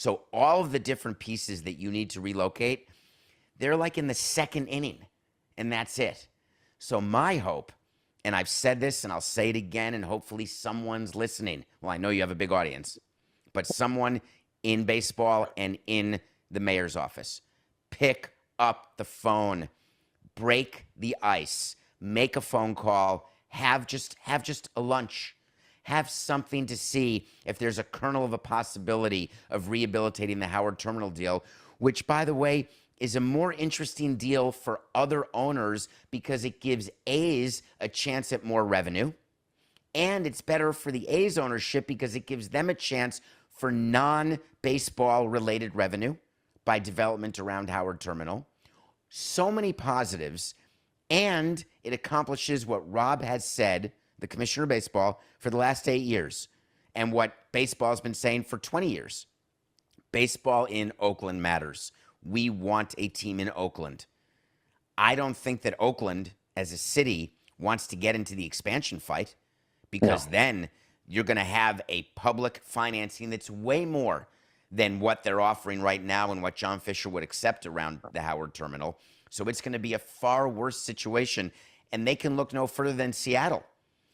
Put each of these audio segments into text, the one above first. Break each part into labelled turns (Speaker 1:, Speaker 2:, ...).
Speaker 1: So all of the different pieces that you need to relocate, they're like in the second inning, and that's it. So my hope, and I've said this and I'll say it again, and hopefully someone's listening. Well, I know you have a big audience, but someone in baseball and in the mayor's office, pick up the phone, break the ice, make a phone call, have just a lunch. Have something to see if there's a kernel of a possibility of rehabilitating the Howard Terminal deal, which, by the way, is a more interesting deal for other owners because it gives A's a chance at more revenue. And it's better for the A's ownership because it gives them a chance for non-baseball related revenue by development around Howard Terminal. So many positives. And it accomplishes what Rob has said, the commissioner of baseball, for the last 8 years, and what baseball has been saying for 20 years. Baseball in Oakland matters. We want a team in Oakland. I don't think that Oakland, as a city, wants to get into the expansion fight because then you're going to have a public financing that's way more than what they're offering right now and what John Fisher would accept around the Howard Terminal. So it's going to be a far worse situation, and they can look no further than Seattle,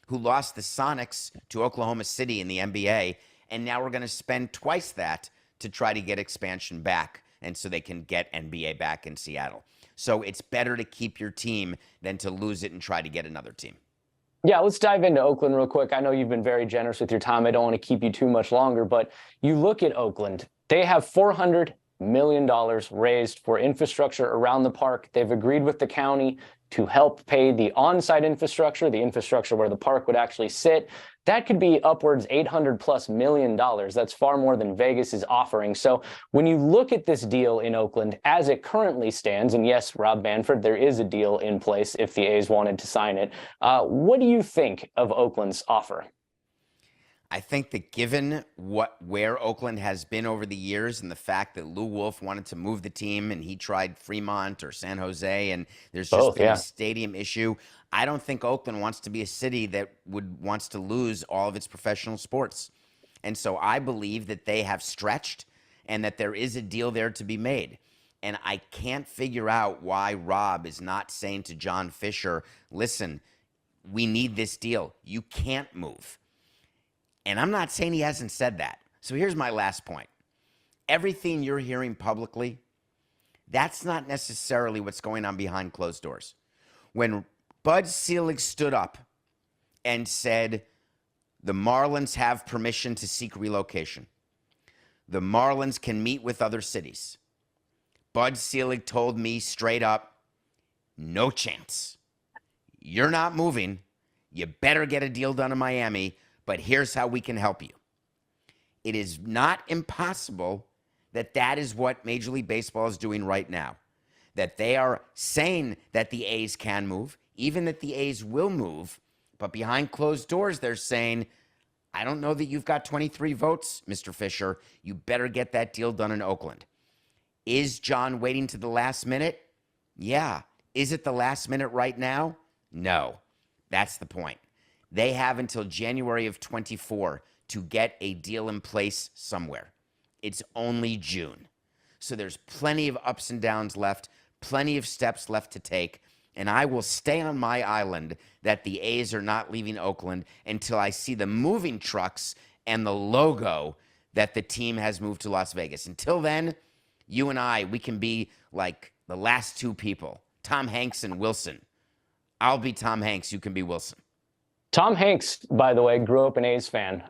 Speaker 1: who lost the Sonics to Oklahoma City in the NBA, and now we're going to spend twice that to try to get expansion back, and so they can get NBA back in Seattle. So it's better to keep your team than to lose it and try to get another team.
Speaker 2: Yeah, let's dive into Oakland real quick. I know you've been very generous with your time. I don't want to keep you too much longer, but you look at Oakland. They have $400 million raised for infrastructure around the park. They've agreed with the county to help pay the on-site infrastructure, the infrastructure where the park would actually sit. That could be upwards $800+ million. That's far more than Vegas is offering. So when you look at this deal in Oakland as it currently stands, and yes, Rob Manfred, there is a deal in place if the A's wanted to sign it. What do you think of Oakland's offer?
Speaker 1: I think that given where Oakland has been over the years and the fact that Lou Wolf wanted to move the team and he tried Fremont or San Jose and there's just been a stadium issue, I don't think Oakland wants to be a city that wants to lose all of its professional sports. And so I believe that they have stretched and that there is a deal there to be made. And I can't figure out why Rob is not saying to John Fisher, listen, we need this deal. You can't move. And I'm not saying he hasn't said that. So here's my last point. Everything you're hearing publicly, that's not necessarily what's going on behind closed doors. When Bud Selig stood up and said, the Marlins have permission to seek relocation. The Marlins can meet with other cities. Bud Selig told me straight up, no chance. You're not moving. You better get a deal done in Miami. But here's how we can help you. It is not impossible that that is what Major League Baseball is doing right now. That they are saying that the A's can move, even that the A's will move, but behind closed doors, they're saying, I don't know that you've got 23 votes, Mr. Fisher. You better get that deal done in Oakland. Is John waiting to the last minute? Yeah. Is it the last minute right now? No. That's the point. They have until January of 24 to get a deal in place somewhere. It's only June. So there's plenty of ups and downs left, plenty of steps left to take, and I will stay on my island that the A's are not leaving Oakland until I see the moving trucks and the logo that the team has moved to Las Vegas. Until then, you and I, we can be like the last two people, Tom Hanks and Wilson. I'll be Tom Hanks, you can be Wilson.
Speaker 2: Tom Hanks, by the way, grew up an A's fan.